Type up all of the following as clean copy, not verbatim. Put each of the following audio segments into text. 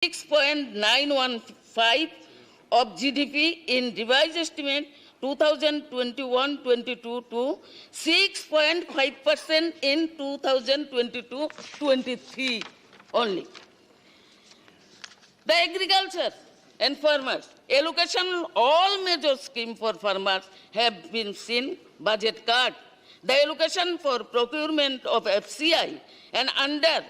6.915 of GDP in revised estimate 2021-22 to 6.5% in 2022-23 only. The agriculture and farmers, allocation all major schemes for farmers have been seen budget cut. The allocation for procurement of FCI and under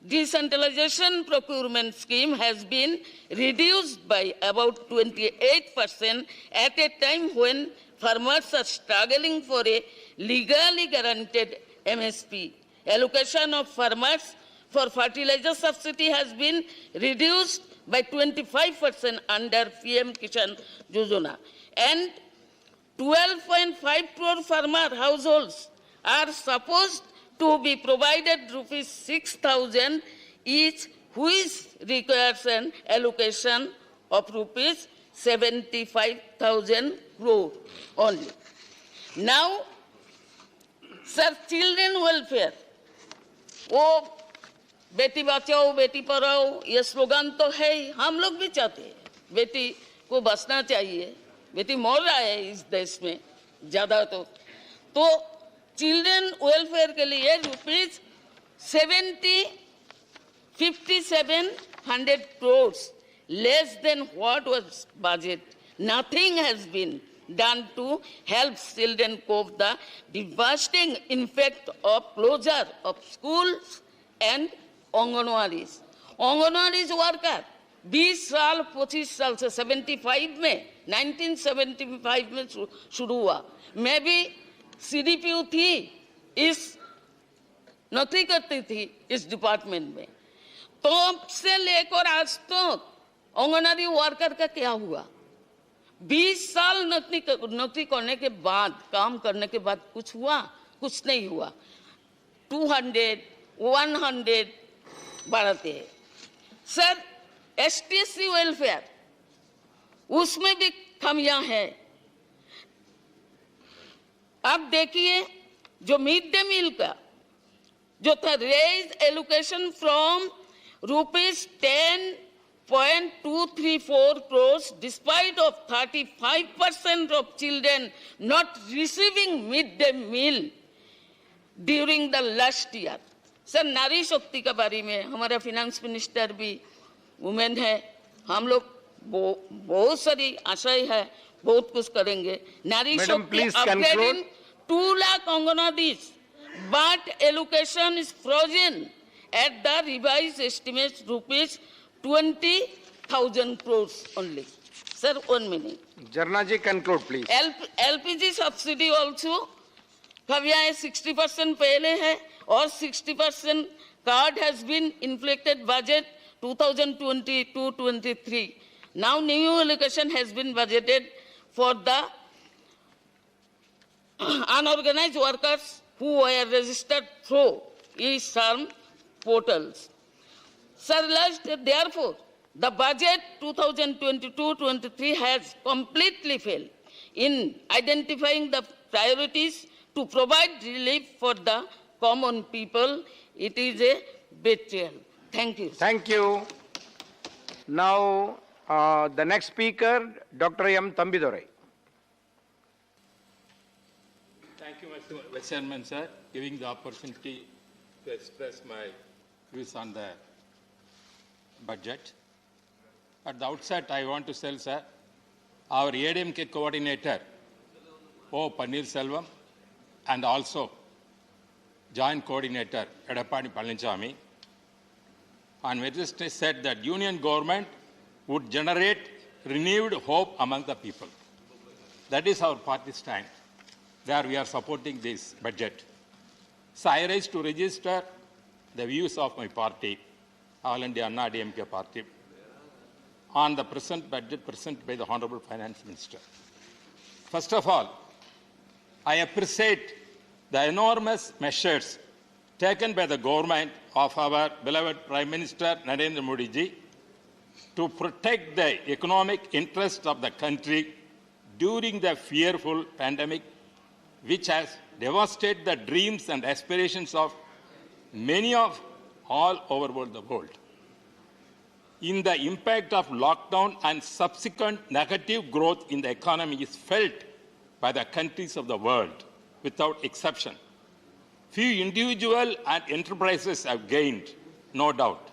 decentralization procurement scheme has been reduced by about 28% at a time when farmers are struggling for a legally guaranteed MSP. Allocation of farmers for fertilizer subsidy has been reduced by 25% under PM Kisan Yojana. And 12.5 crore farmer households are supposed to be provided rupees 6,000 each, which requires an allocation of rupees 75,000 crore only. Now, sir, children welfare, वो बेटी बचाओ बेटी पढ़ाओ ये slogan तो है ही, हम लोग भी चाहते हैं बेटी को बचना चाहिए, बेटी मर रहा है इस देश में ज़्यादा तो चिल्ड्रन वेलफेयर के लिए rupees 5,700 crores less than what was budget. Nothing has been done to help children cope the devastating impact of closure of schools and Anganwadis. Anganwadis worker 20 साल 25 साल से 75 में 1975 में शुरू हुआ. मैं भी CDPU थी, इस नौकरी करती थी इस डिपार्टमेंट में. तो अब से लेकर आज तक आंगनवाड़ी वर्कर का क्या हुआ? 20 साल नौकरी करने के बाद, काम करने के बाद कुछ हुआ? कुछ नहीं हुआ. 200, 100 बढ़ाते हैं. सर, STC वेलफेयर, उसमें भी खामियां हैं. अब देखिए जो मिड डे मील का जो था raise allocation from rupees 10.234 crores despite of 35% of children not receiving mid day meal during the last year. Sir, नारी शक्ति के बारे में हमारा फिनेंस मिनिस्टर भी वुमेन है, हम लोग बहुत सारी आशाएं है, बहुत कुछ करेंगे. नारी शक्ति upgrading 2 lakh Anganwadis, but allocation is frozen at the revised estimates rupees 20,000 crores only. Sir, 1 minute. Jarna ji, conclude please. LPG subsidy also कभी आए 60% पहले है और 60% card has been inflected budget 2022-23. Now new allocation has been budgeted for the unorganized workers who were registered through e-SARM portals. Sir, therefore, the budget 2022-23 has completely failed in identifying the priorities to provide relief for the common people. It is a betrayal. Thank you. Thank you. Now, the next speaker, Dr. M. Tambidurai. Thank you, Mr. Vice Chairman, sir, giving the opportunity to express my views on the budget. At the outset, I want to tell, sir, our ADMK coordinator, O. Pannirselvam, and also joint coordinator, Edappadi Palaniswamy, on Wednesday said that union government would generate renewed hope among the people. That is our party stand. There we are supporting this budget. So I rise to register the views of my party, All India Anna DMK party, on the present budget presented by the Honorable Finance Minister. First of all, I appreciate the enormous measures taken by the government of our beloved Prime Minister Narendra Modi ji to protect the economic interests of the country during the fearful pandemic which has devastated the dreams and aspirations of many of all over the world. in the impact of lockdown and subsequent negative growth in the economy is felt by the countries of the world without exception. Few individuals and enterprises have gained, no doubt,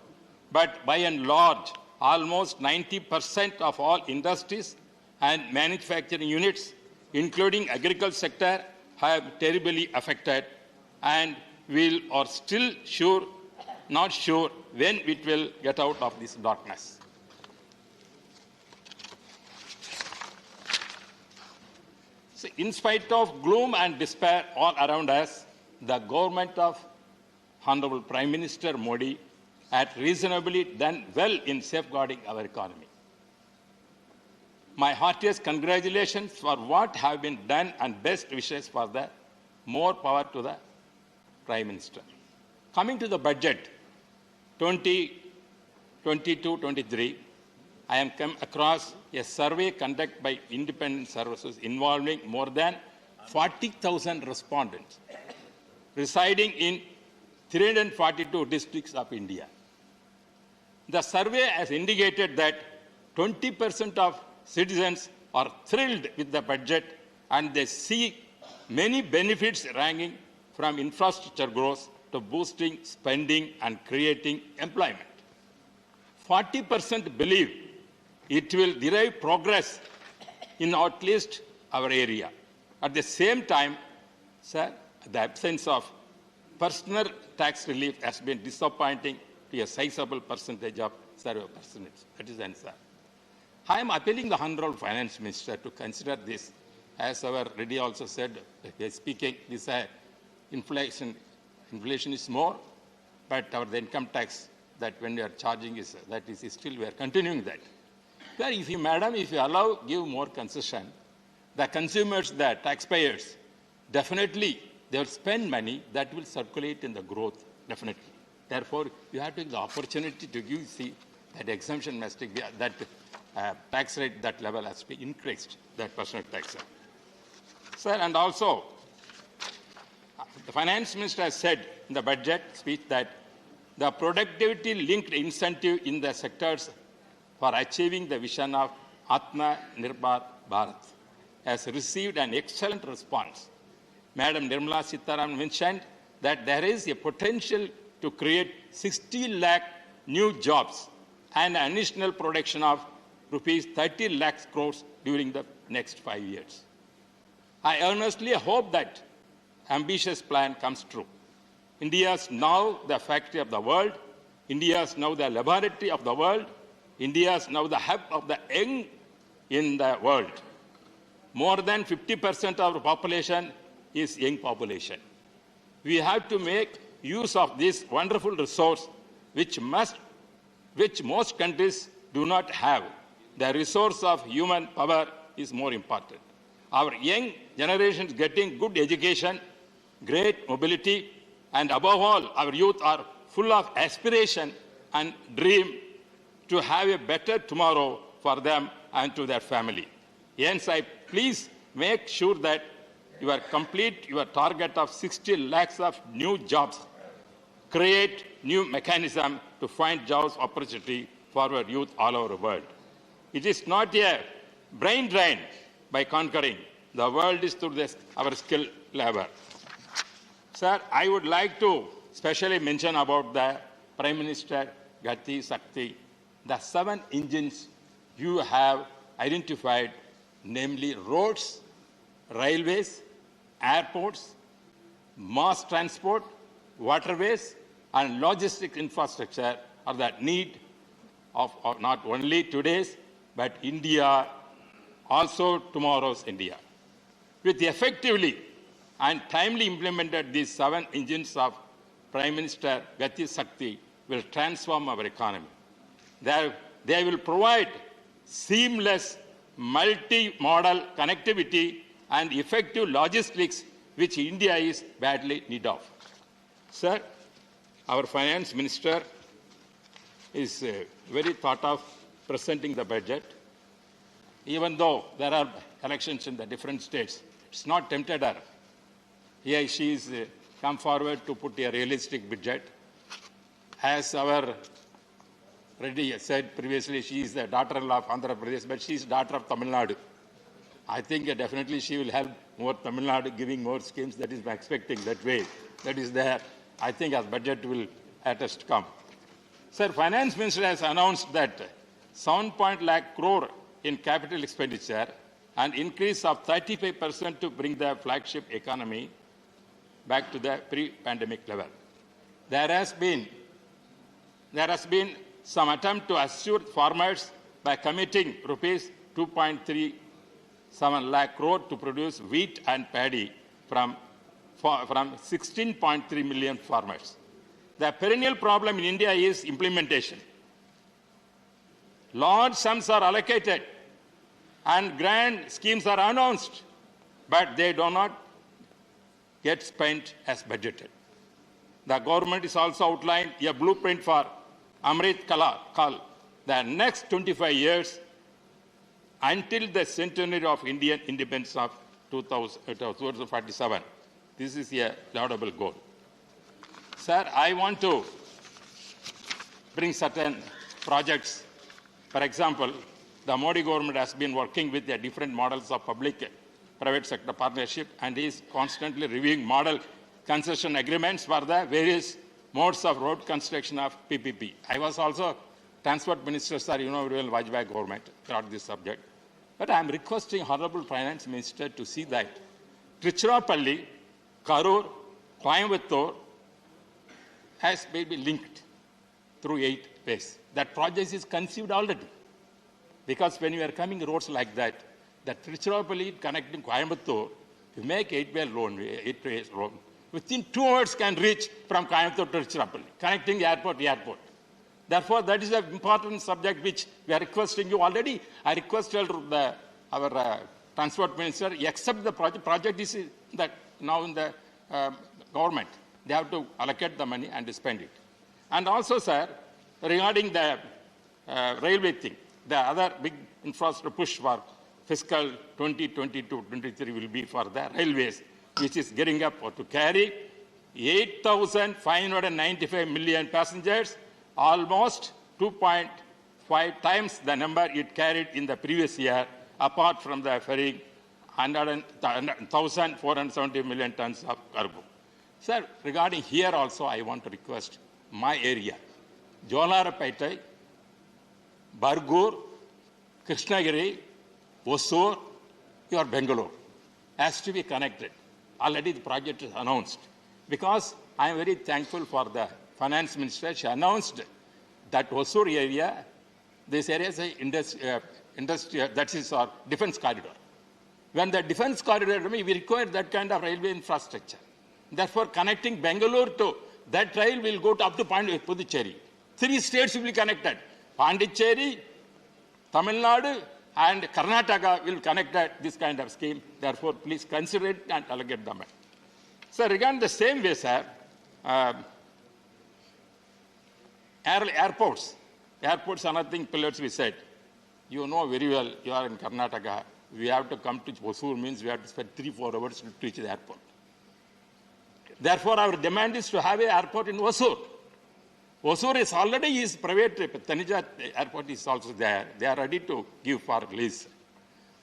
but by and large, almost 90% of all industries and manufacturing units, including agricultural sector, have terribly affected and will or still not sure when it will get out of this darkness. So in spite of gloom and despair all around us, the government of Honorable Prime Minister Modi had reasonably done well in safeguarding our economy. My heartiest congratulations for what have been done and best wishes for the more power to the Prime Minister. Coming to the budget 2022-23, I am come across a survey conducted by independent services involving more than 40,000 respondents residing in 342 districts of India. The survey has indicated that 20% of citizens are thrilled with the budget and they see many benefits ranging from infrastructure growth to boosting spending and creating employment. 40% believe it will derive progress in at least our area. At the same time, sir, the absence of personal tax relief has been disappointing to a sizable percentage of survey persons. That is the answer. I am appealing the Honorable Finance Minister to consider this. As our Reddy also said, speaking, this inflation is more, but our the income tax that when we are charging is still we are continuing that. Well, if you, madam, if you allow, give more concession, the consumers, the taxpayers, definitely they will spend money that will circulate in the growth, definitely. Therefore, you have to take the opportunity to give, see, that exemption must be, that tax rate, that level has to be increased, that personal tax. Sir, and also, the Finance Minister has said in the budget speech that the productivity-linked incentive in the sectors for achieving the vision of Atma Nirbhar Bharat has received an excellent response. Madam Nirmala Sitharaman mentioned that there is a potential to create 60 lakh new jobs and an additional production of rupees 30 lakh crores during the next 5 years. I earnestly hope that ambitious plan comes true. India is now the factory of the world. India is now the laboratory of the world. India is now the hub of the young in the world. More than 50% of our population is young population. We have to make use of this wonderful resource which most countries do not have. The resource of human power is more important. Our young generation is getting good education, great mobility, and above all, our youth are full of aspiration and dream to have a better tomorrow for them and to their family. Hence, I please make sure that you are complete your target of 60 lakhs of new jobs. Create new mechanism to find jobs opportunity for our youth all over the world. It is not a brain drain by conquering. The world is through this, our skill labor. Sir, I would like to specially mention about the Prime Minister Gati Shakti, the 7 engines you have identified, namely roads, railways, airports, mass transport, waterways, and logistic infrastructure are the need of not only today's, but India, also tomorrow's India. With effectively and timely implemented, these 7 engines of Prime Minister Gati Shakti will transform our economy. They will provide seamless, multi-modal connectivity and effective logistics, which India is badly in need of. Sir, our Finance Minister is very thought of presenting the budget. Even though there are elections in the different states, it's not tempted her. Here she is come forward to put a realistic budget. As our Reddy said previously she is the daughter-in-law of Andhra Pradesh, but she is daughter of Tamil Nadu. I think definitely she will help more Tamil Nadu, giving more schemes. That is my expecting that way. That is there. I think as budget will at us come. Sir, Finance Minister has announced that 7 lakh crore in capital expenditure, an increase of 35% to bring the flagship economy back to the pre-pandemic level. There has been some attempt to assure farmers by committing rupees 2.37 lakh crore to produce wheat and paddy from 16.3 million farmers. The perennial problem in India is implementation. Large sums are allocated and grand schemes are announced, but they do not get spent as budgeted. The government is also outlined a blueprint for Amrit Kal, the next 25 years until the centenary of Indian independence of 2047. This is a laudable goal. Sir, I want to bring certain projects. For example, the Modi government has been working with the different models of public-private sector partnership and is constantly reviewing model concession agreements for the various modes of road construction of PPP. I was also Transport Minister, sir, you know very well, Vajpayee government brought this subject. But I am requesting Honorable Finance Minister to see that Tiruchirappalli, Karur, Coimbatore has maybe linked through 8 ways. That project is conceived already. Because when you are coming roads like that, the Tiruchirappalli connecting Coimbatore, you make 8-way road. Within 2 hours can reach from Coimbatore to Tiruchirappalli, connecting airport to airport. Therefore, that is an important subject which we are requesting you already. I requested our Transport Minister accept the project. Project is that now in the government. They have to allocate the money and spend it. And also, sir, regarding the railway thing, the other big infrastructure push for fiscal 2022-23 will be for the railways, which is getting up to carry 8,595 million passengers, almost 2.5 times the number it carried in the previous year, apart from the ferrying 1,470 million tons of cargo. Sir, regarding here also, I want to request my area, Jolarapete, Bargur, Krishnagiri, Hosur, your Bangalore, has to be connected. Already the project is announced. Because I am very thankful for the Finance Minister. She announced that Hosur area, this area is industrial, that is our defense corridor. When the defense corridor, we require that kind of railway infrastructure. Therefore, connecting Bangalore to that rail will go up to Puducherry. 3 states will be connected. Pondicherry, Tamil Nadu, and Karnataka will connect this kind of scheme. Therefore, please consider it and allocate the money. So, regarding the same way, sir, airports are nothing pillars we said. You know very well, you are in Karnataka. We have to come to Hosur means we have to spend 3-4 hours to reach the airport. Therefore, our demand is to have an airport in Hosur. Hosur is already is private. Tanija airport is also there. They are ready to give for lease.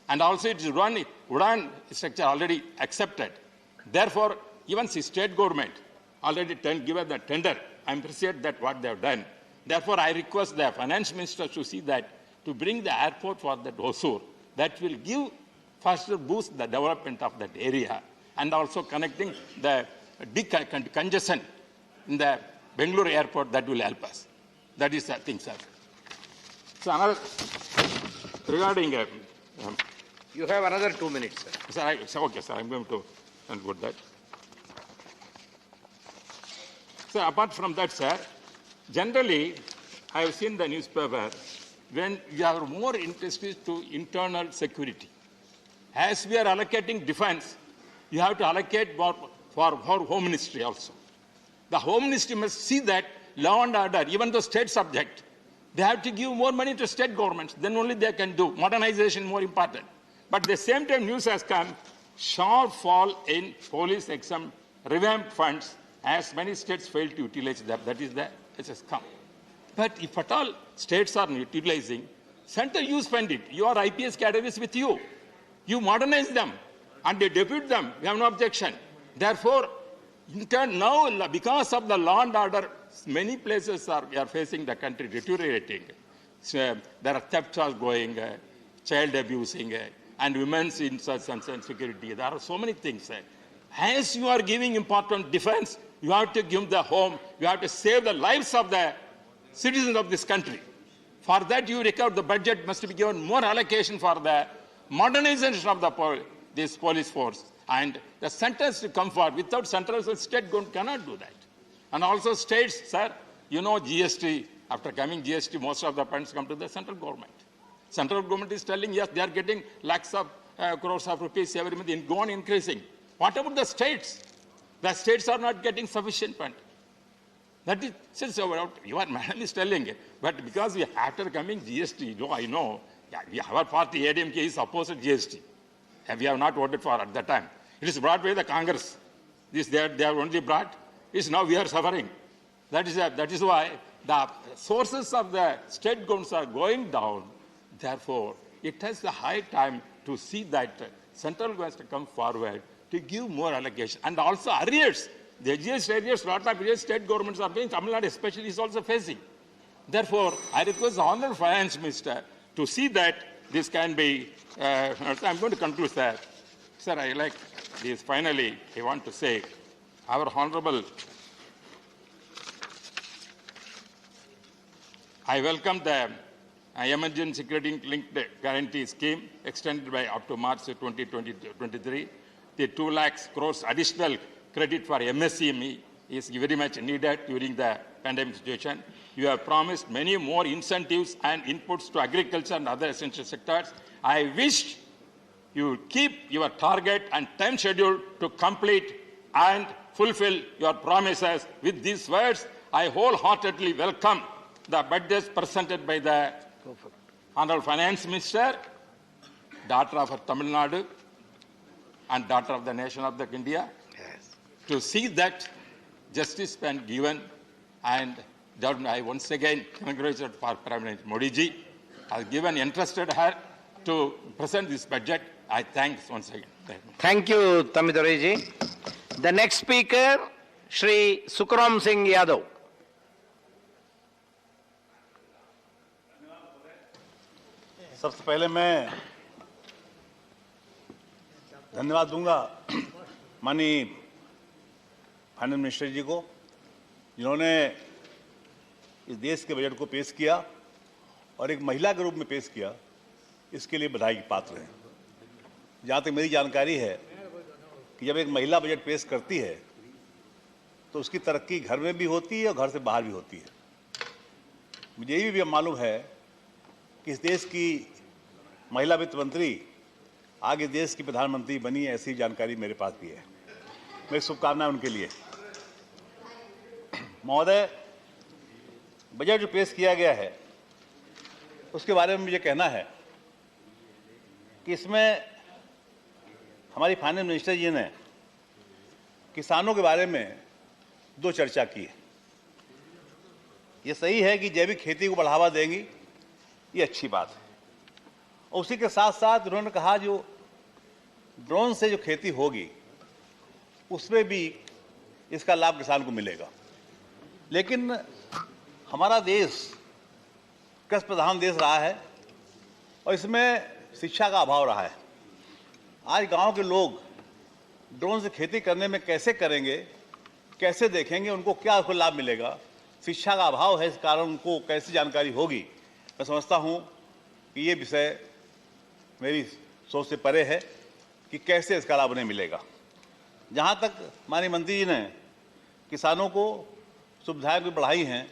And also it is Udan structure already accepted. Therefore, even the state government already given the tender. I appreciate that what they have done. Therefore, I request the finance minister to see that to bring the airport for that Hosur, that will give faster boost the development of that area and also connecting the congestion in the Bangalore airport, that will help us. That is the thing, sir. So, another, regarding... you have another 2 minutes, sir. Sir, okay, sir, I'm going to conclude that. So, apart from that, sir, generally, I have seen the newspaper, when you are more interested to internal security. As we are allocating defense, you have to allocate more for Home Ministry also. The Home Ministry must see that law and order, even though state subject, they have to give more money to state governments. Then only they can do. Modernization more important. But at the same time, news has come, sharp fall in police revamped funds as many states fail to utilize them. That is the, it has come. But if at all states are not utilizing, center you spend it. Your IPS cadre is with you. You modernize them and they depute them. We have no objection. Therefore, in turn, now because of the law and order, many places we are facing the country deteriorating. So, there are thefts are going, child abusing, and women's insurgence and security. There are so many things. As you are giving important defense, you have to give the home, you have to save the lives of the citizens of this country. For that, you recover the budget must be given more allocation for the modernization of this police force. And the centers to come forward. Without centers, the state cannot do that. And also states, sir, you know GST, after coming GST, most of the funds come to the central government. Central government is telling, yes, they are getting lakhs of crores of rupees every month, go on increasing. What about the states? The states are not getting sufficient fund. That is, since your madam is telling it, but because we after coming GST, I know, our party ADMK is opposed to GST. We have not voted for at that time. It is brought by the Congress. They have only brought. Is now we are suffering. That is why the sources of the state governments are going down. Therefore, it has the high time to see that central government to come forward to give more allocation. And also arrears. The GST arrears, lot of arrears state governments are paying. Tamil Nadu especially is also facing. Therefore, I request the Honourable Finance Minister to see that this can be, I'm going to conclude, sir. Sir, I like this. Finally, I want to say, our Honourable, I welcome the emergency credit linked guarantee scheme extended by up to March 2023. The 2 lakhs crores additional credit for MSME is very much needed during the pandemic situation. You have promised many more incentives and inputs to agriculture and other essential sectors. I wish you keep your target and time schedule to complete and fulfill your promises. With these words, I wholeheartedly welcome the budgets presented by the Honorable Finance Minister, daughter of Tamil Nadu and daughter of the nation of India, to see that justice been given. And I once again congratulate for Prime Minister Modi ji has given entrusted her to present this budget. I thank once again. Thank you, Tamidore ji. The next speaker, Shri Sukram Singh Yadav. सबसे पहले मैं धन्यवाद दूंगा माननीय finance minister जी को, जिन्होंने इस देश के बजट को पेश किया और एक महिला के रूप में पेश किया। इसके लिए बधाई के पात्र हैं। जहाँ तक मेरी जानकारी है कि जब एक महिला बजट पेश करती है तो उसकी तरक्की घर में भी होती है और घर से बाहर भी होती है। मुझे ये भी मालूम है कि इस देश की महिला वित्त मंत्री आगे देश की प्रधानमंत्री बनी, ऐसी जानकारी मेरे पास भी है। मेरी शुभकामनाएं उनके लिए। महोदय, बजट जो पेश किया गया है उसके बारे में मुझे कहना है कि इसमें हमारी फाइनेंस मिनिस्टर जी ने किसानों के बारे में 2 चर्चा की है। ये सही है कि जैविक खेती को बढ़ावा देंगी, ये अच्छी बात है। और उसी के साथ साथ उन्होंने कहा जो ड्रोन से जो खेती होगी उसमें भी इसका लाभ किसान को मिलेगा। लेकिन हमारा देश कृषि प्रधान देश रहा है और इसमें शिक्षा का अभाव रहा है। आज गांव के लोग ड्रोन से खेती करने में कैसे करेंगे, कैसे देखेंगे, उनको क्या उसको लाभ मिलेगा, शिक्षा का अभाव है। इस कारण उनको कैसे जानकारी होगी। मैं समझता हूं कि ये विषय मेरी सोच से परे है कि कैसे इसका लाभ उन्हें मिलेगा। जहां तक माननीय मंत्री जी ने किसानों को सुविधाएं भी बढ़ाई हैं,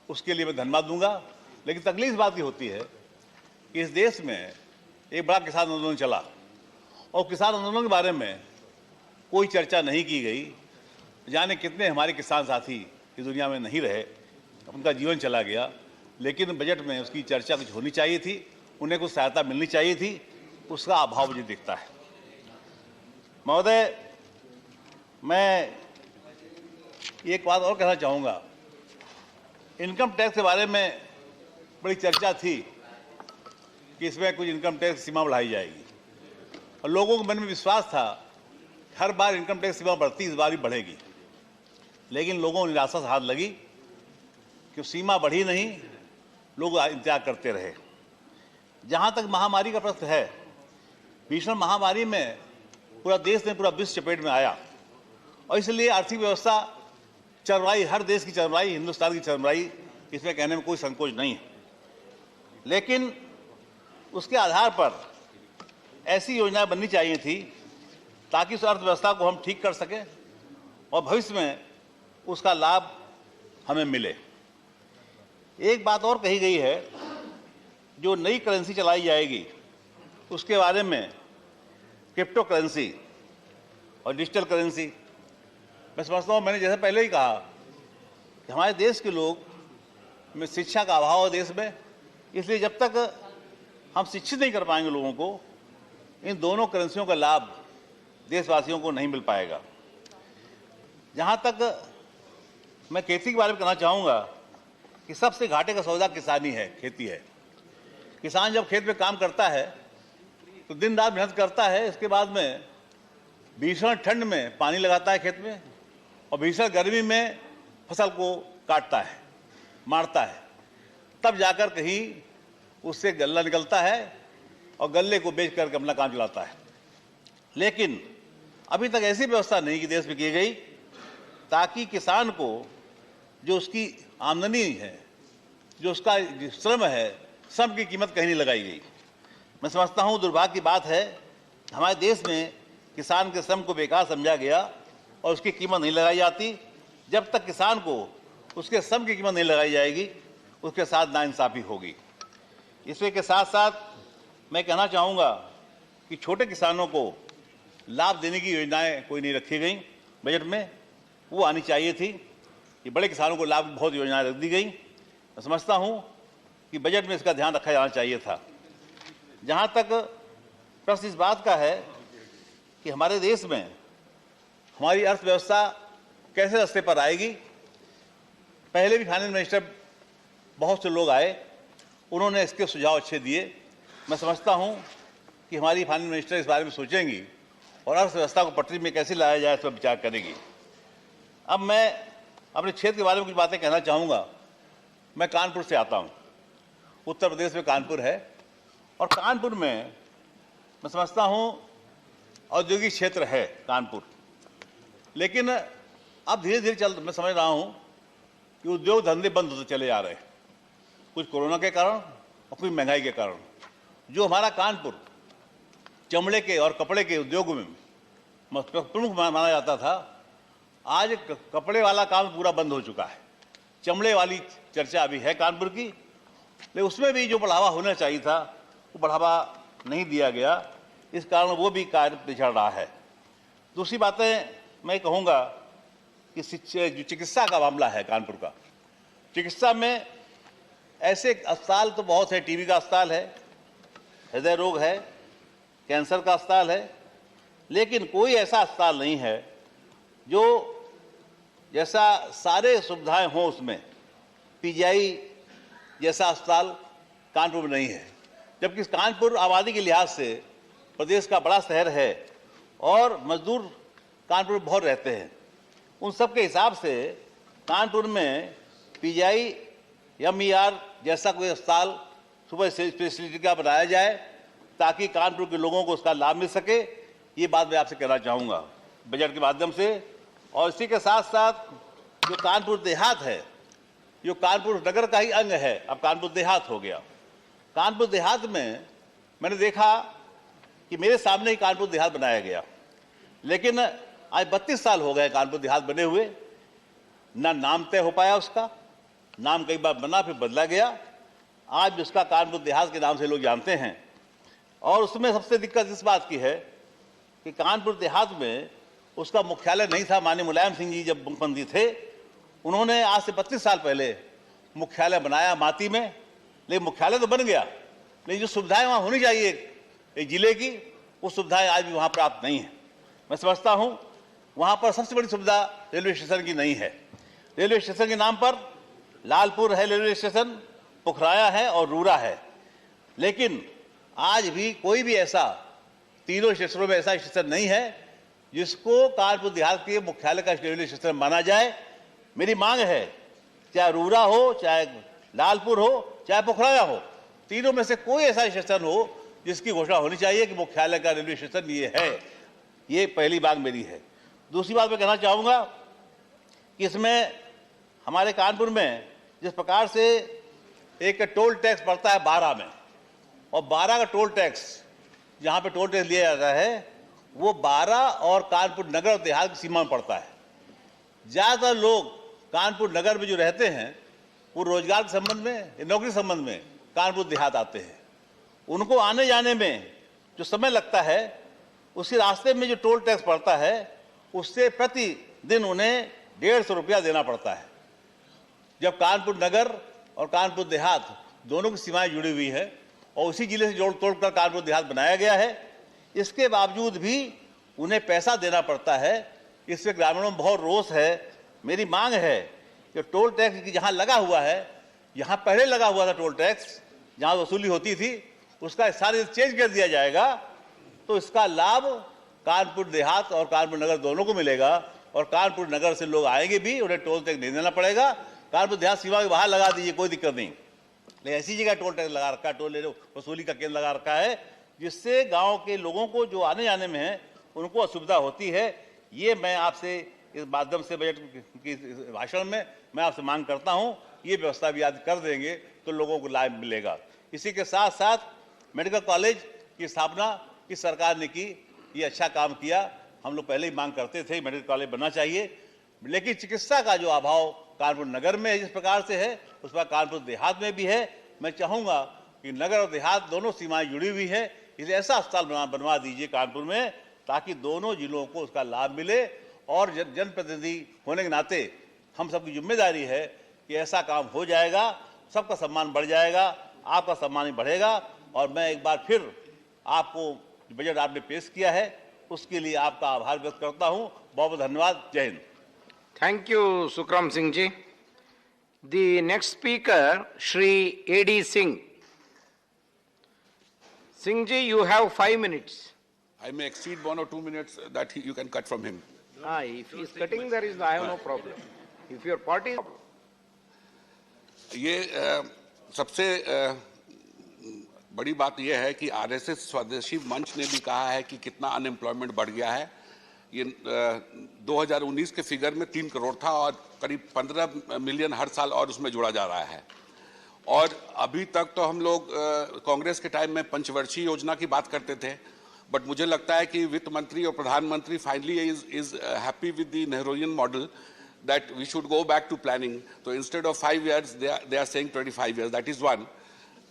उसके लिए मैं धन्यवाद दूंगा। लेकिन तकलीफ इस बात की होती है कि इस देश में एक बड़ा किसान आंदोलन चला और किसान आंदोलन के बारे में कोई चर्चा नहीं की गई। जाने कितने हमारे किसान साथी इस दुनिया में नहीं रहे, उनका जीवन चला गया। लेकिन बजट में उसकी चर्चा कुछ होनी चाहिए थी, उन्हें कुछ सहायता मिलनी चाहिए थी, उसका अभाव मुझे दिखता है। महोदय, मैं एक बात और कहना चाहूँगा इनकम टैक्स के बारे में बड़ी चर्चा थी कि इसमें कुछ इनकम टैक्स सीमा बढ़ाई जाएगी और लोगों के मन में विश्वास था हर बार इनकम टैक्स सीमा बढ़ती, इस बार भी बढ़ेगी। लेकिन लोगों को निराशा से हाथ लगी कि सीमा बढ़ी नहीं, लोग इंतजार करते रहे। जहां तक महामारी का प्रश्न है, भीषण महामारी में पूरा देश ने, पूरा विश्व चपेट में आया और इसलिए आर्थिक व्यवस्था चरमराई, हर देश की चरमराई, हिंदुस्तान की चरमराई, इसमें कहने में कोई संकोच नहीं है। लेकिन उसके आधार पर ऐसी योजनाएं बननी चाहिए थी ताकि उस अर्थव्यवस्था को हम ठीक कर सकें और भविष्य में उसका लाभ हमें मिले। एक बात और कही गई है, जो नई करेंसी चलाई जाएगी उसके बारे में, क्रिप्टो करेंसी और डिजिटल करेंसी। मैं समझता हूँ, मैंने जैसे पहले ही कहा कि हमारे देश के लोग में शिक्षा का अभाव है देश में, इसलिए जब तक हम शिक्षित नहीं कर पाएंगे लोगों को, इन दोनों करेंसियों का लाभ देशवासियों को नहीं मिल पाएगा। जहाँ तक मैं खेती के बारे में कहना चाहूँगा कि सबसे घाटे का सौदा किसानी है, खेती है। किसान जब खेत में काम करता है तो दिन रात मेहनत करता है, इसके बाद में भीषण ठंड में पानी लगाता है खेत में और भीषण गर्मी में फसल को काटता है, मारता है, तब जाकर कहीं उससे गल्ला निकलता है और गल्ले को बेच करके अपना काम चलाता है। लेकिन अभी तक ऐसी व्यवस्था नहीं कि देश में की गई ताकि किसान को जो उसकी आमदनी है, जो उसका श्रम है, श्रम की कीमत कहीं नहीं लगाई गई। मैं समझता हूँ दुर्भाग्य की बात है, हमारे देश में किसान के श्रम को बेकार समझा गया और उसकी कीमत नहीं लगाई जाती। जब तक किसान को उसके श्रम की कीमत नहीं लगाई जाएगी, उसके साथ नाइंसाफ़ी होगी। इसी के साथ साथ मैं कहना चाहूँगा कि छोटे किसानों को लाभ देने की योजनाएं कोई नहीं रखी गई बजट में, वो आनी चाहिए थी। ये बड़े किसानों को लाभ बहुत योजनाएं रख दी गई। मैं समझता हूँ कि बजट में इसका ध्यान रखा जाना चाहिए था। जहाँ तक प्रश्न इस बात का है कि हमारे देश में हमारी अर्थव्यवस्था कैसे रास्ते पर आएगी, पहले भी फाइनेंस मिनिस्टर बहुत से लोग आए, उन्होंने इसके सुझाव अच्छे दिए। मैं समझता हूँ कि हमारी फाइनेंस मिनिस्टर इस बारे में सोचेंगी और अर्थव्यवस्था को पटरी में कैसे लाया जाए इस पर विचार करेगी। अब मैं अपने क्षेत्र के बारे में कुछ बातें कहना चाहूँगा। मैं कानपुर से आता हूँ, उत्तर प्रदेश में कानपुर है और कानपुर में मैं समझता हूँ औद्योगिक क्षेत्र है कानपुर, लेकिन अब धीरे धीरे मैं समझ रहा हूँ कि उद्योग धंधे बंद होते चले जा रहे हैं, कुछ कोरोना के कारण और कुछ महंगाई के कारण। जो हमारा कानपुर चमड़े के और कपड़े के उद्योग में प्रमुख माना जाता था, आज कपड़े वाला काम पूरा बंद हो चुका है। चमड़े वाली चर्चा अभी है कानपुर की, लेकिन उसमें भी जो बढ़ावा होना चाहिए था वो बढ़ावा नहीं दिया गया, इस कारण वो भी कार्य पिछड़ रहा है। दूसरी बातें मैं कहूँगा कि जो चिकित्सा का मामला है कानपुर का, चिकित्सा में ऐसे अस्पताल तो बहुत है, टीबी का अस्पताल है, हृदय रोग है, कैंसर का अस्पताल है, लेकिन कोई ऐसा अस्पताल नहीं है जो जैसा सारे सुविधाएं हों उसमें पीजीआई जैसा अस्पताल कानपुर में नहीं है। जबकि कानपुर आबादी के लिहाज से प्रदेश का बड़ा शहर है और मजदूर कानपुर में बहुत रहते हैं। उन सब के हिसाब से कानपुर में पीजीआई एमईआर जैसा कोई अस्पताल सुपर स्पेशलिटी का बनाया जाए ताकि कानपुर के लोगों को उसका लाभ मिल सके। ये बात मैं आपसे कहना चाहूँगा बजट के माध्यम से। और इसी के साथ साथ जो कानपुर देहात है, जो कानपुर नगर का ही अंग है, अब कानपुर देहात हो गया। कानपुर देहात में मैंने देखा कि मेरे सामने ही कानपुर देहात बनाया गया, लेकिन आज 32 साल हो गए कानपुर देहात बने हुए, ना नाम तय हो पाया उसका। नाम कई बार बना फिर बदला गया, आज उसका कानपुर देहात के नाम से लोग जानते हैं। और उसमें सबसे दिक्कत इस बात की है कि कानपुर देहात में उसका मुख्यालय नहीं था। माननीय मुलायम सिंह जी जब मुख्यमंत्री थे, उन्होंने आज से 32 साल पहले मुख्यालय बनाया माती में, लेकिन मुख्यालय तो बन गया, लेकिन जो सुविधाएं वहाँ होनी चाहिए एक जिले की, वो सुविधाएं आज भी वहाँ प्राप्त नहीं है। मैं समझता हूँ वहाँ पर सबसे बड़ी सुविधा रेलवे स्टेशन की नहीं है। रेलवे स्टेशन के नाम पर लालपुर है रेलवे स्टेशन, पुखराया है और रूरा है। लेकिन आज भी कोई भी ऐसा तीनों स्टेशनों में ऐसा स्टेशन नहीं है जिसको कानपुर देहात के मुख्यालय का रेलवे स्टेशन माना जाए। मेरी मांग है, चाहे रूरा हो, चाहे लालपुर हो, चाहे पुखराया हो, तीनों में से कोई ऐसा स्टेशन हो जिसकी घोषणा होनी चाहिए कि मुख्यालय का रेलवे स्टेशन ये है। ये पहली बात मेरी है। दूसरी बात मैं कहना चाहूँगा कि इसमें हमारे कानपुर में जिस प्रकार से एक टोल टैक्स पड़ता है 12 में, और 12 का टोल टैक्स जहाँ पे टोल टैक्स लिया जाता है वो 12 और कानपुर नगर और देहात की सीमा में पड़ता है। ज़्यादातर लोग कानपुर नगर में जो रहते हैं वो रोजगार के संबंध में, नौकरी के संबंध में कानपुर देहात आते हैं। उनको आने जाने में जो समय लगता है उसी रास्ते में जो टोल टैक्स पड़ता है उससे प्रतिदिन उन्हें 150 रुपया देना पड़ता है। जब कानपुर नगर और कानपुर देहात दोनों की सीमाएं जुड़ी हुई है और उसी जिले से जोड़ तोड़ कर कानपुर देहात बनाया गया है, इसके बावजूद भी उन्हें पैसा देना पड़ता है। इससे ग्रामीणों में बहुत रोष है। मेरी मांग है कि टोल टैक्स जहाँ लगा हुआ है, यहाँ पहले लगा हुआ था टोल टैक्स जहाँ वसूली होती थी, उसका सारे चेंज कर दिया जाएगा तो इसका लाभ कानपुर देहात और कानपुर नगर दोनों को मिलेगा। और कानपुर नगर से लोग आएंगे भी, उन्हें टोल टैक्स नहीं देना पड़ेगा। कानपुर देहात सीमा के बाहर लगा दीजिए, कोई दिक्कत नहीं, लेकिन ऐसी जगह टोल टैक्स लगा रखा है, टोल वसूली का केंद्र लगा रखा है, जिससे गांव के लोगों को जो आने जाने में है उनको असुविधा होती है। ये मैं आपसे इस माध्यम से बजट की भाषण में मैं आपसे मांग करता हूँ, ये व्यवस्था भी आज कर देंगे तो लोगों को लाभ मिलेगा। इसी के साथ साथ मेडिकल कॉलेज की स्थापना इस सरकार ने की, ये अच्छा काम किया। हम लोग पहले ही मांग करते थे मेडिकल कॉलेज बनना चाहिए, लेकिन चिकित्सा का जो अभाव कानपुर नगर में जिस प्रकार से है उस पर कानपुर देहात में भी है। मैं चाहूँगा कि नगर और देहात दोनों सीमाएं जुड़ी हुई है, इसलिए ऐसा अस्पताल बनवा दीजिए कानपुर में ताकि दोनों जिलों को उसका लाभ मिले। और जनप्रतिनिधि होने के नाते हम सबकी जिम्मेदारी है कि ऐसा काम हो जाएगा, सबका सम्मान बढ़ जाएगा, आपका सम्मान ही बढ़ेगा। और मैं एक बार फिर आपको बजट आपने पेश किया है उसके लिए आपका आभार व्यक्त करता हूं। बहुत बहुत धन्यवाद। जय Hind. Thank you, Sukram Singh ji. The next speaker, Shri A.D. Singh. Singh ji, you have 5 minutes. I may exceed 1 or 2 minutes that you can cut from him. If he is cutting, I have no problem. If your party... ये सबसे बड़ी बात यह है कि RSS स्वदेशी मंच ने भी कहा है कि कितना अनएम्प्लॉयमेंट बढ़ गया है। ये 2019 के फिगर में 3 करोड़ था और करीब 15 मिलियन हर साल और उसमें जोड़ा जा रहा है। और अभी तक तो हम लोग कांग्रेस के टाइम में पंचवर्षीय योजना की बात करते थे, बट मुझे लगता है कि वित्त मंत्री और प्रधानमंत्री finally is happy with the Nehruvian model that we should go back to planning. So instead of 5 years, they are saying 25 years. That is one.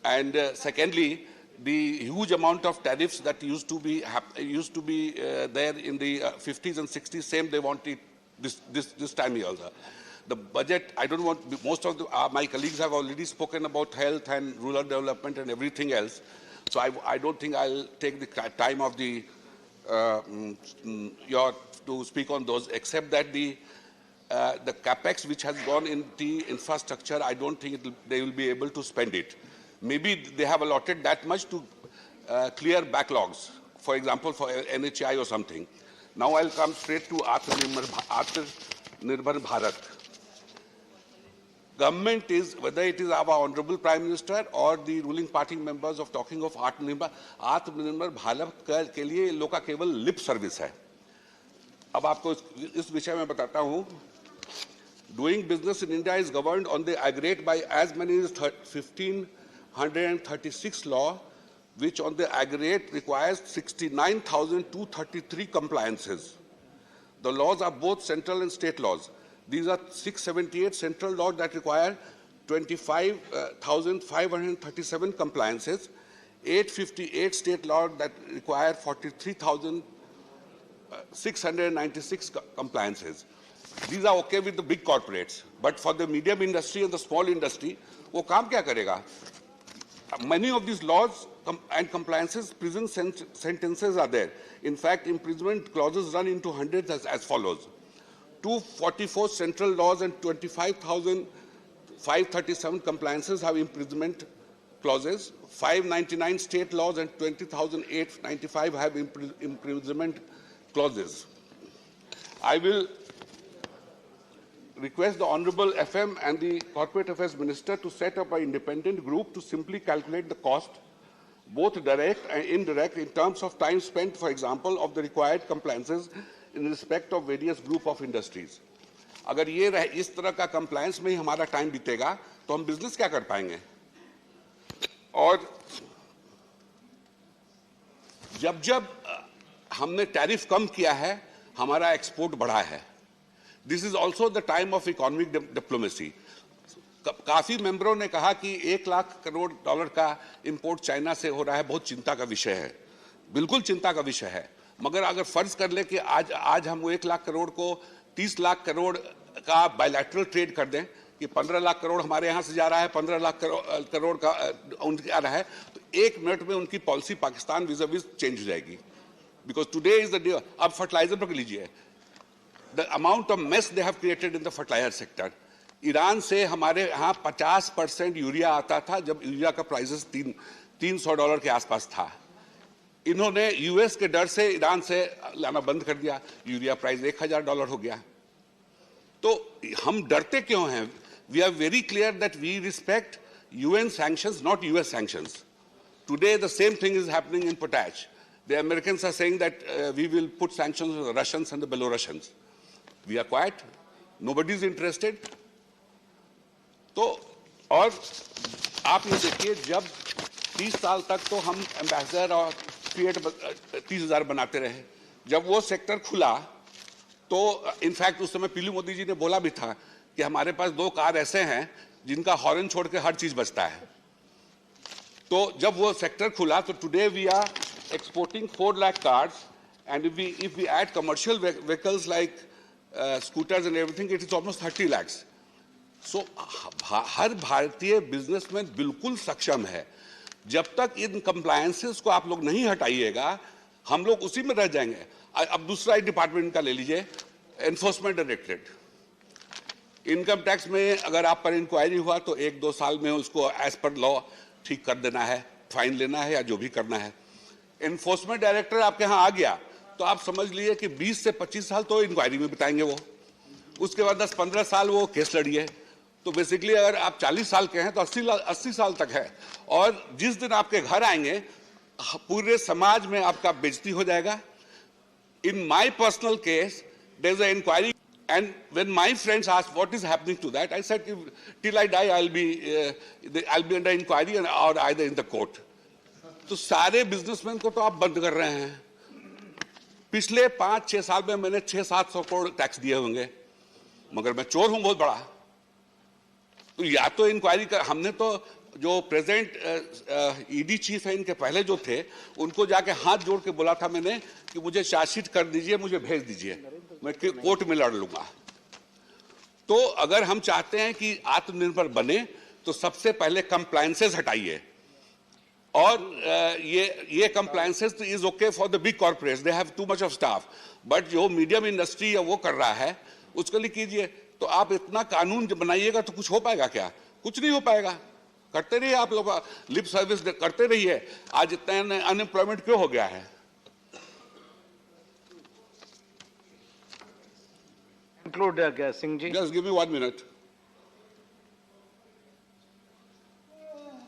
And secondly, the huge amount of tariffs that used to be there in the 50s and 60s, same they want it this time also. The budget, I don't want, most of my colleagues have already spoken about health and rural development and everything else. So I don't think I'll take the time of to speak on those, except that the capex which has gone in the infrastructure, I don't think they will be able to spend it. Maybe they have allotted that much to clear backlogs, for example, for NHI or something. Now I'll come straight to Atmanirbhar Bharat. Government is, whether it is our Honorable Prime Minister or the ruling party members of talking of Atmanirbhar Bharat के लिए लोग का केवल lip service है। अब आपको इस विषय में बताता हूँ। Doing business in India is governed on the aggregate by as many as 1536 law, which on the aggregate requires 69,233 compliances. The laws are both central and state laws. These are 678 central laws that require 25,537 compliances, 858 state laws that require 43,696 compliances. These are okay with the big corporates, but for the medium industry and the small industry, वो काम क्या करेगा? Many of these laws and compliances, prison sentences are there. In fact, imprisonment clauses run into hundreds as follows: 244 central laws and 25,000 537 compliances have imprisonment clauses, 599 state laws and 20,895 have imprisonment clauses. I will request the Honorable FM and the Corporate Affairs Minister to set up an independent group to simply calculate the cost, both direct and indirect, in terms of time spent, for example, of the required compliances in respect of various group of industries. अगर ये इस तरह का compliance में ही हमारा time बीतेगा, तो हम business क्या कर पाएंगे? और जब हमने टैरिफ कम किया है, हमारा एक्सपोर्ट बढ़ा है. This is also the time of economic diplomacy. काफी मेंबरों ने कहा कि 1 लाख करोड़ डॉलर का इंपोर्ट चाइना से हो रहा है, बहुत चिंता का विषय है. बिल्कुल चिंता का विषय है. मगर अगर फर्ज कर ले कि आज हम 1 लाख करोड़ को 30 लाख करोड़ का बायलैटरल ट्रेड कर दें, कि 15 लाख करोड़ हमारे यहाँ से जा रहा है, 15 लाख करोड़ का उनके आ रहा है, तो 1 मिनट में उनकी पॉलिसी पाकिस्तान विज़ चेंज हो जाएगी. Because today is the day. अब फर्टिलाइजर पकड़ लीजिए, the amount of mess they have created in the fertilizer sector. Iran से हमारे यहाँ 50% यूरिया आता था जब यूरिया का प्राइसेस $300 के आसपास था. इन्होंने यूएस के डर से ईरान से लाना बंद कर दिया, यूरिया प्राइस $1,000 हो गया. तो हम डरते क्यों हैं? We are very clear that we respect UN sanctions, not US sanctions. Today the same thing is happening in potash. The Americans are saying that we will put sanctions on the Russians and the Belarusians. We are quiet. Nobody is interested. तो और आप ये देखिए, जब 30 साल तक तो हम एम्बेसडर और क्रिएट 30,000 बनाते रहे. जब वो सेक्टर खुला तो इनफैक्ट उस समय पीलू मोदी जी ने बोला भी था कि हमारे पास 2 कार ऐसे हैं जिनका हॉर्न छोड़ के हर चीज बजता है. तो जब वो सेक्टर खुला तो today we are exporting 4 lakh cars, and if we add commercial vehicles like scooters and everything, it is almost 30 lakhs. So हर भारतीय बिजनेसमैन बिल्कुल सक्षम है. जब तक इन कंप्लायंसेस को आप लोग नहीं हटाइएगा, हम लोग उसी में रह जाएंगे. अब दूसरा डिपार्टमेंट का ले लीजिए, एनफोर्समेंट डायरेक्टरेट. इनकम टैक्स में अगर आप पर इंक्वायरी हुआ तो 1-2 साल में उसको एज पर लॉ ठीक कर देना है, फाइन लेना है या जो भी करना है. एनफोर्समेंट डायरेक्टर आपके यहाँ आ गया तो आप समझ लीजिए कि 20 से 25 साल तो इंक्वायरी में बिताएंगे वो. उसके बाद 10-15 साल वो केस लड़िए. तो बेसिकली अगर आप 40 साल के हैं तो 80 साल तक है. और जिस दिन आपके घर आएंगे पूरे समाज में आपका बेइज्जती हो जाएगा. In my personal case there is a inquiry, and when my friends asked what is happening to that, I said till I die I'll be under inquiry or either in the court. तो सारे businessman को तो आप बंद कर रहे हैं. पिछले 5-6 साल में मैंने 600-700 करोड़ टैक्स दिए होंगे, मगर मैं चोर हूं बहुत बड़ा. तो या तो इंक्वायरी कर, हमने तो जो प्रेजेंट ईडी चीफ है इनके पहले जो थे उनको जाके हाथ जोड़ के बोला था मैंने कि मुझे चार्जशीट कर दीजिए, मुझे भेज दीजिए, मैं कोर्ट में लड़ लूंगा. तो अगर हम चाहते हैं कि आत्मनिर्भर बने तो सबसे पहले कंप्लायंसेस हटाइए. और ये compliances is okay for the big corporates, they have too much of staff. But जो मीडियम इंडस्ट्री है वो कर रहा है उसके लिए कीजिए. तो आप इतना कानून बनाइएगा तो कुछ हो पाएगा क्या? कुछ नहीं हो पाएगा. करते रहिए आप लोग, लिप सर्विस करते रहिए. आज इतना अनएम्प्लॉयमेंट क्यों हो गया है? Conclude, Singh ji. Just give me 1 minute.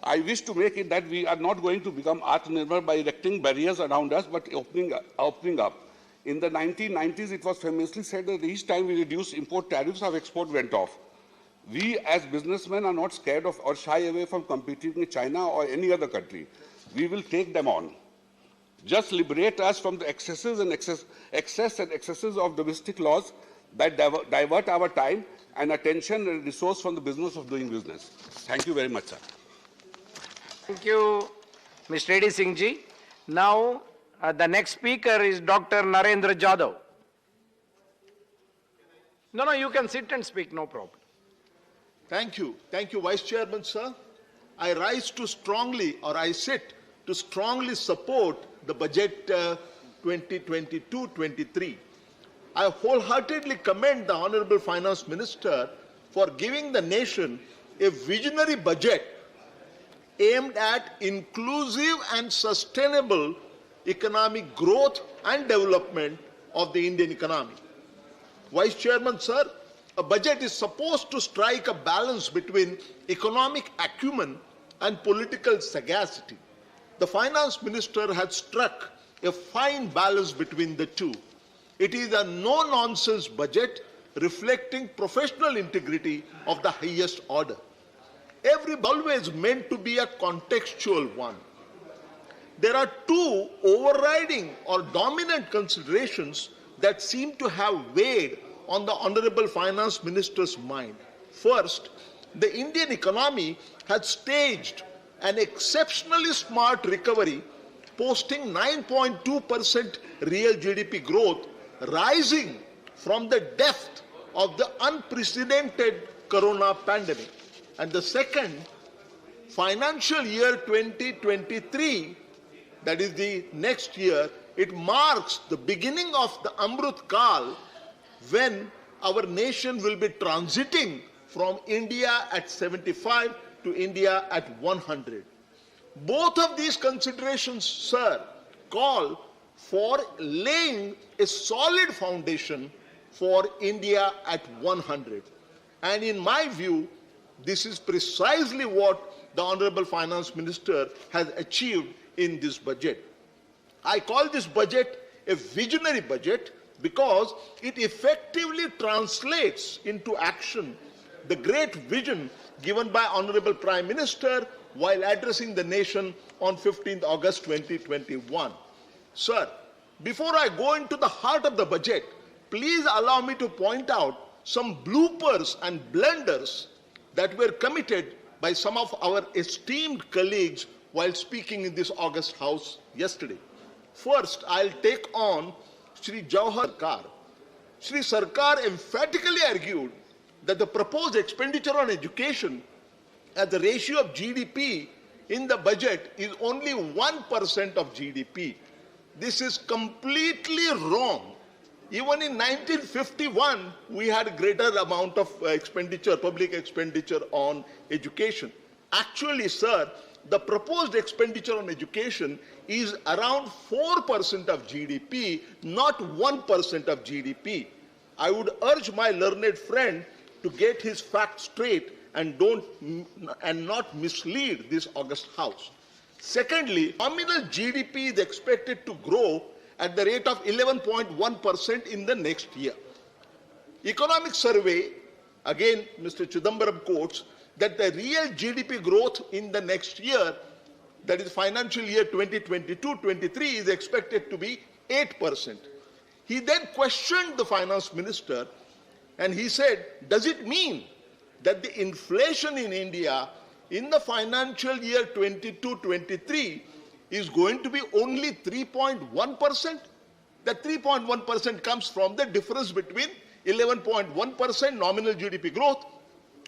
I wish to make it that we are not going to become Atmanirbhar by erecting barriers around us, but opening up. In the 1990s, it was famously said that each time we reduced import tariffs, our export went off. We as businessmen are not scared of or shy away from competing with China or any other country. We will take them on. Just liberate us from the excess and excesses of domestic laws that divert our time and attention and resource from the business of doing business. Thank you very much, sir. Thank you, Mr. A.D. Singh ji. Now, the next speaker is Dr. Narendra Jadhav. No, you can sit and speak, no problem. Thank you, Vice Chairman, sir. I sit to strongly support the budget 2022-23. I wholeheartedly commend the Honorable Finance Minister for giving the nation a visionary budget aimed at inclusive and sustainable economic growth and development of the Indian economy. Vice Chairman, sir, a budget is supposed to strike a balance between economic acumen and political sagacity. The finance minister has struck a fine balance between the two. It is a no-nonsense budget reflecting professional integrity of the highest order. Every always meant to be a contextual one. There are two overriding or dominant considerations that seem to have weighed on the Honorable Finance Minister's mind. First, the Indian economy had staged an exceptionally smart recovery, posting 9.2% real GDP growth, rising from the depth of the unprecedented corona pandemic. And the second, financial year 2023, that is the next year, it marks the beginning of the Amrut Kal, when our nation will be transiting from India at 75 to India at 100. Both of these considerations, sir, call for laying a solid foundation for India at 100. And in my view, this is precisely what the Honorable Finance Minister has achieved in this budget. I call this budget a visionary budget because it effectively translates into action the great vision given by Honorable Prime Minister while addressing the nation on 15th August 2021. Sir, before I go into the heart of the budget, please allow me to point out some bloopers and blunders that were committed by some of our esteemed colleagues while speaking in this August House yesterday. First, I'll take on Shri Jawahar Sarkar. Shri Sarkar emphatically argued that the proposed expenditure on education as the ratio of GDP in the budget is only 1% of GDP. This is completely wrong. Even in 1951, we had a greater amount of expenditure, public expenditure on education. Actually, sir, the proposed expenditure on education is around 4% of GDP, not 1% of GDP. I would urge my learned friend to get his facts straight and not mislead this August House. Secondly, nominal GDP is expected to grow at the rate of 11.1% in the next year. Economic survey, again Mr. Chidambaram quotes, that the real GDP growth in the next year, that is financial year 2022-23, is expected to be 8%. He then questioned the finance minister and he said, does it mean that the inflation in India in the financial year 22-23 is going to be only 3.1%? That 3.1% comes from the difference between 11.1% nominal GDP growth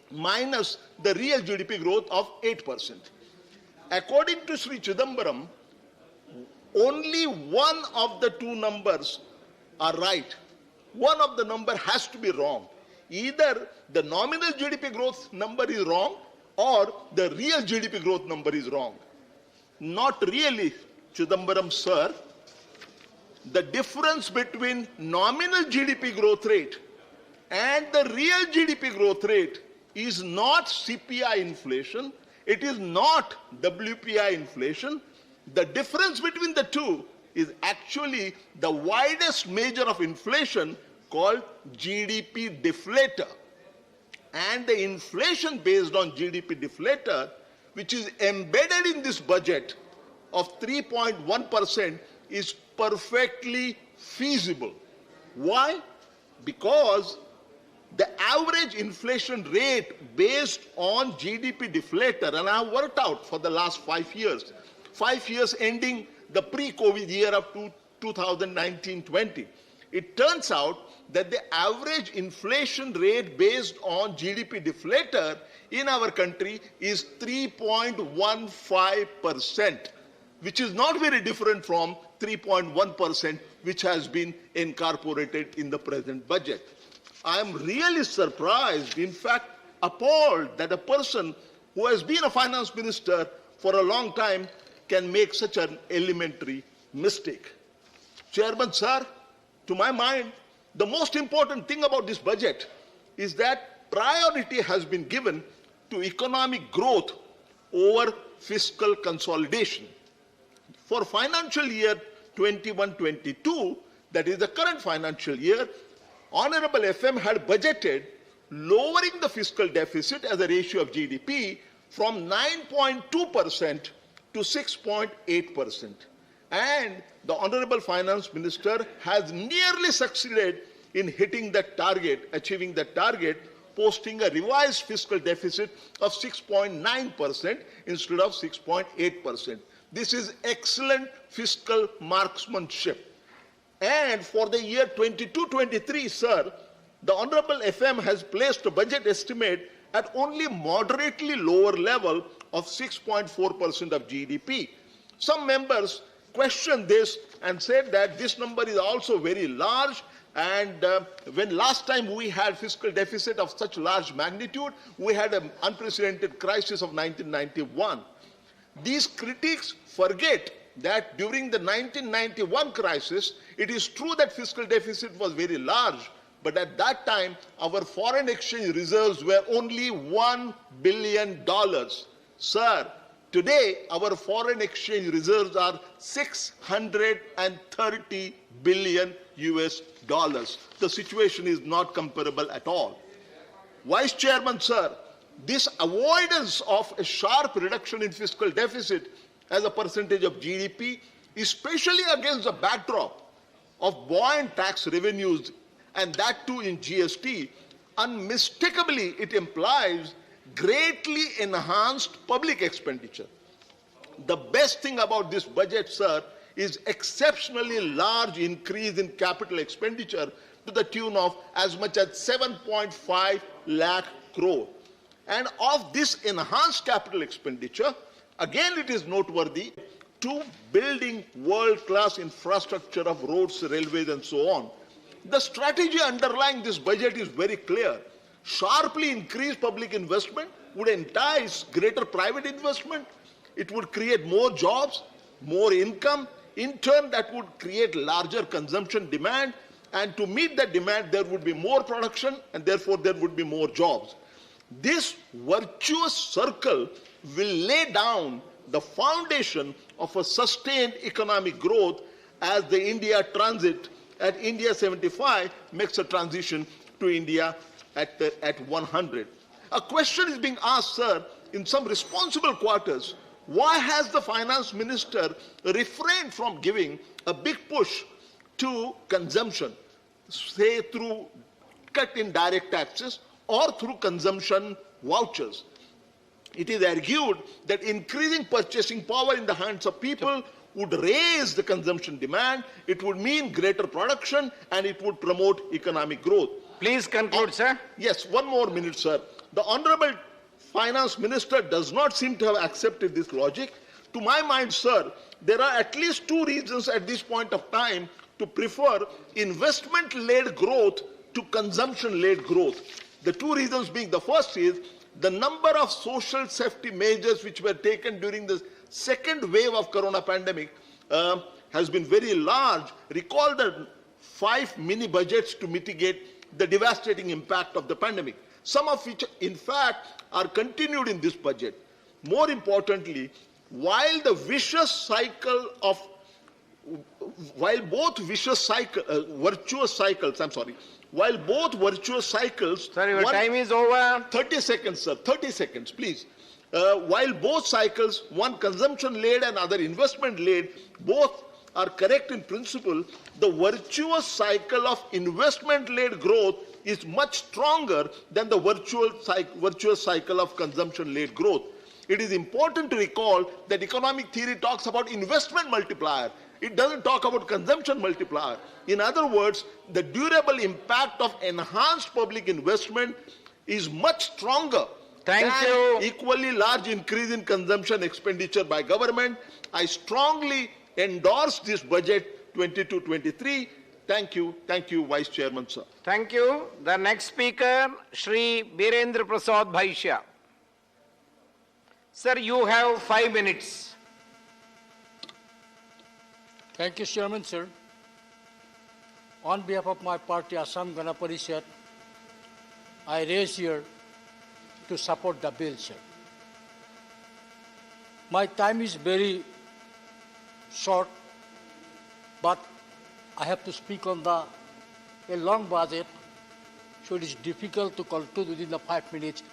minus the real GDP growth of 8%. According to Sri Chidambaram, only one of the two numbers are right. One of the number has to be wrong. Either the nominal GDP growth number is wrong or the real GDP growth number is wrong. Not really, Chidambaram sir. The difference between nominal GDP growth rate and the real GDP growth rate is not CPI inflation. It is not WPI inflation. The difference between the two is actually the widest measure of inflation called GDP deflator. And the inflation based on GDP deflator, which is embedded in this budget of 3.1%, is perfectly feasible. Why? Because the average inflation rate based on GDP deflator, and I have worked out for the last 5 years ending the pre-COVID year of 2019-20, it turns out that the average inflation rate based on GDP deflator in our country is 3.15%, which is not very different from 3.1%, which has been incorporated in the present budget. I am really surprised. In fact, appalled that a person who has been a finance minister for a long time can make such an elementary mistake. Chairman, sir, to my mind, the most important thing about this budget is that priority has been given to economic growth over fiscal consolidation. For financial year 21-22, that is the current financial year, Honorable FM had budgeted lowering the fiscal deficit as a ratio of GDP from 9.2% to 6.8%. And the Honorable Finance Minister has nearly succeeded in hitting that target, achieving that target, posting a revised fiscal deficit of 6.9% instead of 6.8%. This is excellent fiscal marksmanship. And for the year 22-23, sir, the Honorable FM has placed a budget estimate at only moderately lower level of 6.4% of GDP. Some members questioned this and said that this number is also very large, and when last time we had fiscal deficit of such large magnitude, we had an unprecedented crisis of 1991. These critics forget that during the 1991 crisis, it is true that fiscal deficit was very large, but at that time, our foreign exchange reserves were only $1 billion. Sir, today, our foreign exchange reserves are 630 billion US dollars. The situation is not comparable at all. Vice Chairman, sir, this avoidance of a sharp reduction in fiscal deficit as a percentage of GDP, especially against the backdrop of buoyant tax revenues, and that too in GST, unmistakably it implies greatly enhanced public expenditure. The best thing about this budget, sir, is exceptionally large increase in capital expenditure to the tune of as much as 7.5 lakh crore. And of this enhanced capital expenditure, again it is noteworthy to building world-class infrastructure of roads, railways, and so on. The strategy underlying this budget is very clear. Sharply increase public investment would entice greater private investment. It would create more jobs, more income. In turn, that would create larger consumption demand. And to meet that demand, there would be more production, and therefore there would be more jobs. This virtuous circle will lay down the foundation of a sustained economic growth as the India transit at India 75 makes a transition to India at 100. A question is being asked, sir, in some responsible quarters, why has the finance minister refrained from giving a big push to consumption, say through cut in direct taxes or through consumption vouchers? It is argued that increasing purchasing power in the hands of people would raise the consumption demand, it would mean greater production, and it would promote economic growth. Please conclude, sir. Yes, one more minute, sir. The Honorable Finance Minister does not seem to have accepted this logic. To my mind, sir, there are at least two reasons at this point of time to prefer investment-led growth to consumption-led growth. The two reasons being, the first is the number of social safety measures which were taken during the second wave of corona pandemic has been very large. Recall the 5 mini budgets to mitigate the devastating impact of the pandemic, some of which in fact are continued in this budget. More importantly, while both virtuous cycles, Sir, your time is over. 30 seconds, sir, 30 seconds, please. While both cycles, one consumption-led and other investment-led, both are correct in principle, the virtuous cycle of investment-led growth is much stronger than the virtuous cycle of consumption-led growth. It is important to recall that economic theory talks about investment multiplier. It doesn't talk about consumption multiplier. In other words, the durable impact of enhanced public investment is much stronger than equally large increase in consumption expenditure by government. I strongly endorse this budget 22-23. Thank you, Vice Chairman, sir. Thank you. The next speaker, Shri Birendra Prasad Bhaisya. Sir, you have 5 minutes. Thank you, Chairman, sir. On behalf of my party, Assam Gana Parishad, I raise here to support the bill, sir. My time is very short, but I have to speak on a long budget, so it is difficult to conclude within the 5 minutes.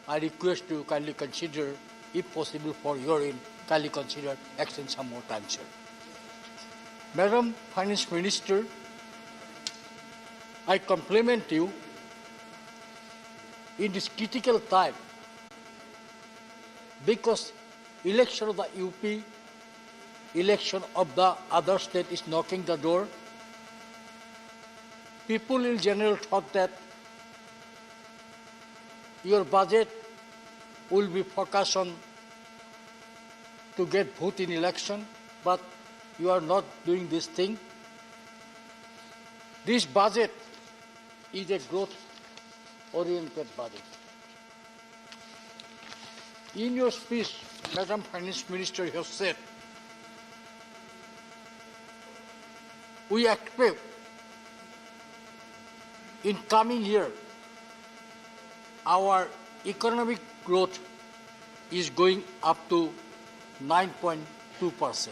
I request you kindly consider, if possible for your end, kindly consider extend some more time, sir. Madam Finance Minister, I compliment you in this critical time because election of the UP, election of the other state is knocking the door. People in general thought that your budget will be focused on to get vote in election, but you are not doing this thing. This budget is a growth-oriented budget. In your speech, Madam Finance Minister, you have said, we expect in coming year, our economic growth is going up to 9.2%.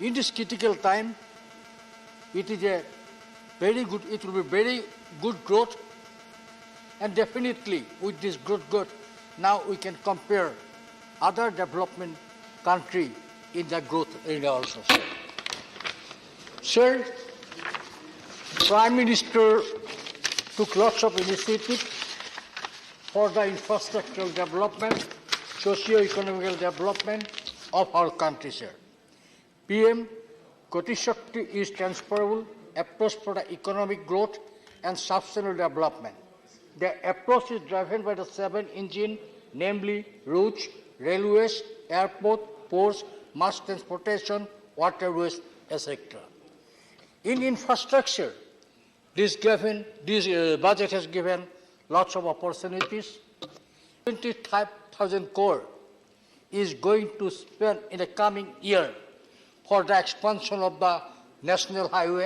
In this critical time, it is a very good, it will be very good growth, and definitely with this growth, now we can compare other development country in the growth area also. Sir, Prime Minister took lots of initiatives for the infrastructural development, socio-economic development of our country, sir. PM Gati Shakti is transferable approach for the economic growth and sustainable development. The approach is driven by the 7 engines, namely roads, railways, airport, ports, mass transportation, waterways, etc. In infrastructure, this budget has given lots of opportunities. 25,000 crore is going to spend in the coming year for the expansion of the national highway,